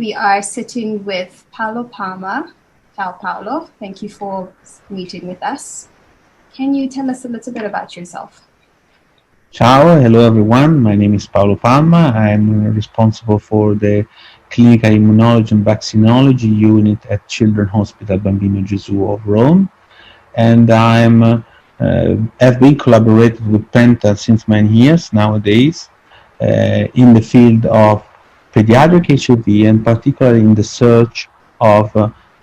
we are sitting with Paulo Palma. Ciao, Paulo. Thank you for meeting with us. Can you tell us a little bit about yourself? Ciao, hello everyone. My name is Paolo Palma. I'm responsible for the Clinical Immunology and Vaccinology unit at Children's Hospital Bambino Gesù of Rome. And have been collaborating with Penta since many years nowadays in the field of pediatric HIV and particularly in the search of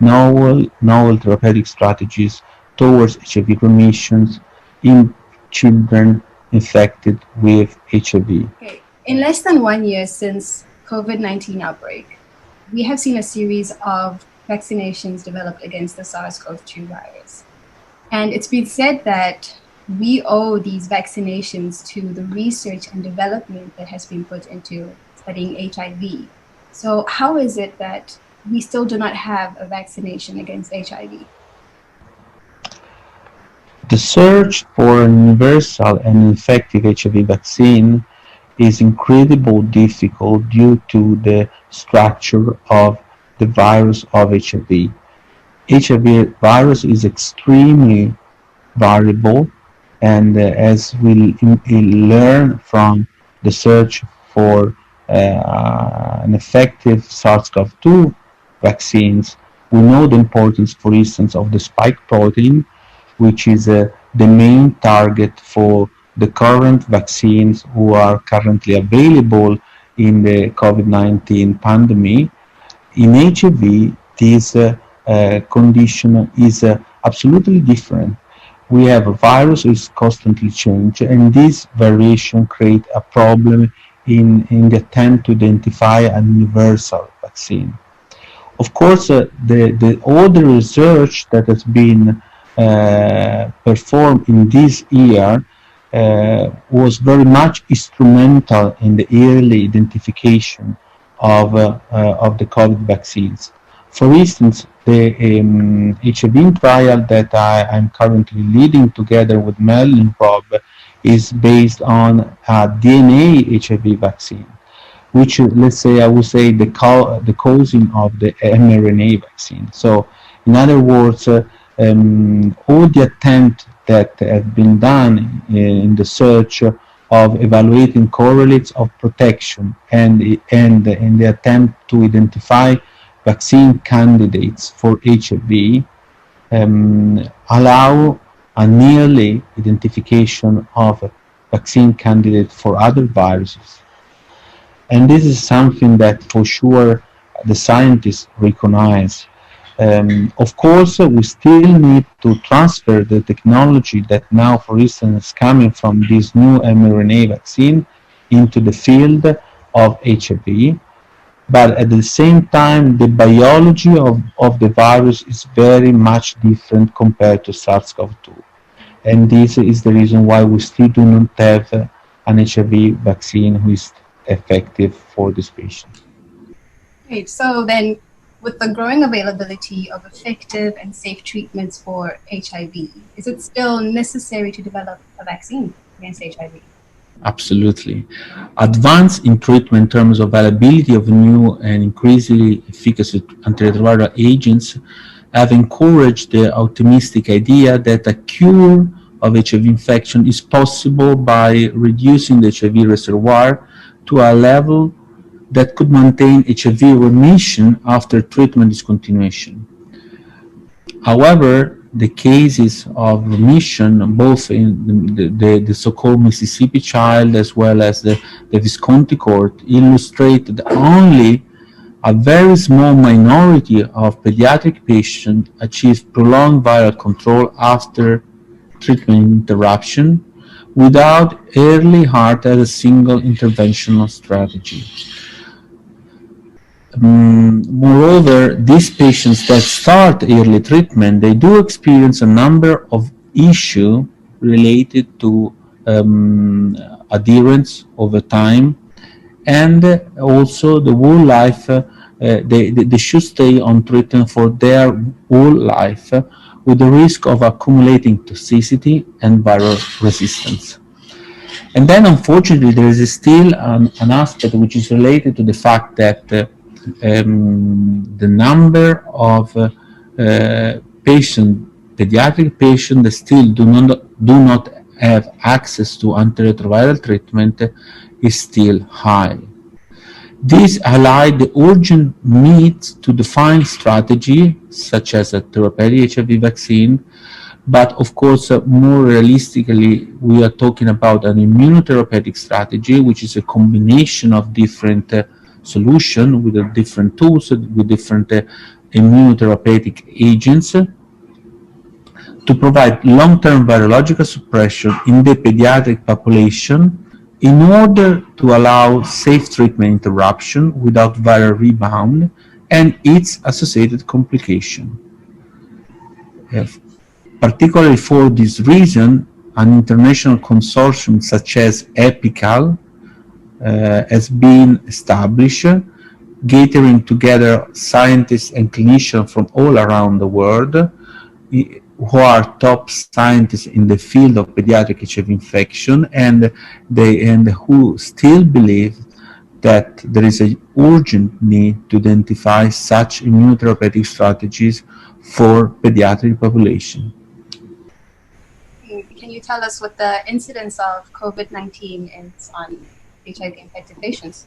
novel therapeutic strategies towards HIV remissions in children infected with HIV. Okay. In less than 1 year since COVID-19 outbreak, we have seen a series of vaccinations developed against the SARS-CoV-2 virus. And it's been said that we owe these vaccinations to the research and development that has been put into studying HIV. So how is it that we still do not have a vaccination against HIV? The search for an universal and effective HIV vaccine is incredibly difficult due to the structure of the virus of HIV. HIV virus is extremely variable, and as we learn from the search for an effective SARS-CoV-2 vaccines, we know the importance, for instance, of the spike protein, which is the main target for the current vaccines who are currently available in the COVID-19 pandemic. In HIV, this condition is absolutely different. We have a virus which is constantly changing, and this variation creates a problem in the attempt to identify a universal vaccine. Of course, all the research that has been performed in this year was very much instrumental in the early identification of the COVID vaccines. For instance, the HIV trial that I'm currently leading together with Mel and Rob is based on a DNA HIV vaccine, which, let's say, I would say the causing of the mRNA vaccine. So, in other words, all the attempts that have been done in the search of evaluating correlates of protection and in the attempt to identify vaccine candidates for HIV allow a nearly identification of a vaccine candidate for other viruses. And this is something that for sure the scientists recognize. Of course, we still need to transfer the technology that now, for instance, is coming from this new mRNA vaccine into the field of HIV. But at the same time, the biology of the virus is very much different compared to SARS-CoV-2. And this is the reason why we still do not have an HIV vaccine who is effective for this patient. Great. So then, with the growing availability of effective and safe treatments for HIV, is it still necessary to develop a vaccine against HIV? Absolutely. Advance in treatment in terms of availability of new and increasingly efficacious antiretroviral agents have encouraged the optimistic idea that a cure of HIV infection is possible by reducing the HIV reservoir to a level that could maintain HIV remission after treatment discontinuation. However, the cases of remission, both in the so-called Mississippi child as well as the Visconti cohort, illustrate that only a very small minority of pediatric patients achieve prolonged viral control after treatment interruption without early heart as a single interventional strategy. Moreover, these patients that start early treatment, they do experience a number of issues related to adherence over time, and also the whole life, they should stay on treatment for their whole life with the risk of accumulating toxicity and viral resistance. And then, unfortunately, there is still an aspect which is related to the fact that the number of pediatric patients that still do not have access to antiretroviral treatment is still high. These highlight the urgent need to define strategy, such as a therapeutic HIV vaccine, but of course, more realistically, we are talking about an immunotherapeutic strategy, which is a combination of different solutions with different tools, with different immunotherapeutic agents to provide long-term virological suppression in the pediatric population in order to allow safe treatment interruption without viral rebound and its associated complication. Particularly for this reason, an international consortium such as EPICAL has been established, gathering together scientists and clinicians from all around the world who are top scientists in the field of pediatric HIV infection, and who still believe that there is an urgent need to identify such immunotherapeutic strategies for pediatric population. Can you tell us what the incidence of COVID-19 is on HIV-infected patients?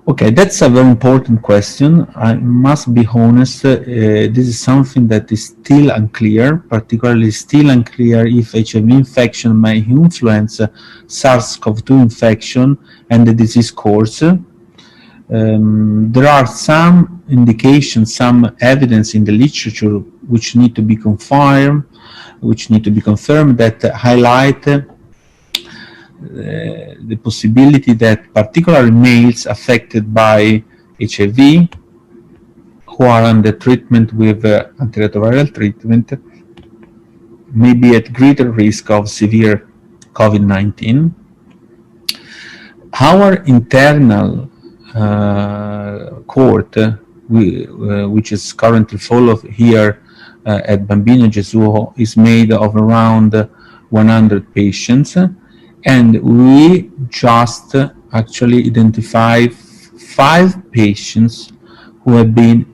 Okay, that's a very important question. I must be honest, this is something that is still unclear, particularly still unclear if HIV infection may influence SARS-CoV-2 infection and the disease course. There are some indications, some evidence in the literature which need to be confirmed, that highlight the possibility that particularly males affected by HIV who are under treatment with antiretroviral treatment may be at greater risk of severe COVID-19. Our internal cohort, which is currently followed here at Bambino Gesù, is made of around 100 patients, and we just actually identified 5 patients who have been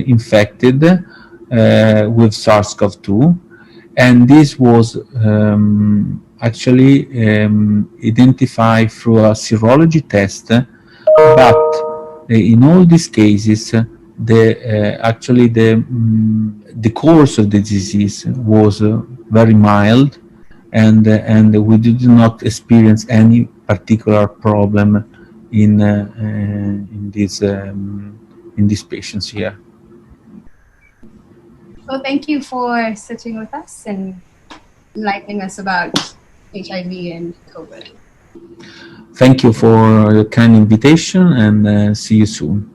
infected with SARS-CoV-2, and this was actually identified through a serology test, but in all these cases, the course of the disease was very mild, and we did not experience any particular problem in these patients here. Well, thank you for sitting with us and enlightening us about HIV and COVID. Thank you for your kind invitation, and see you soon.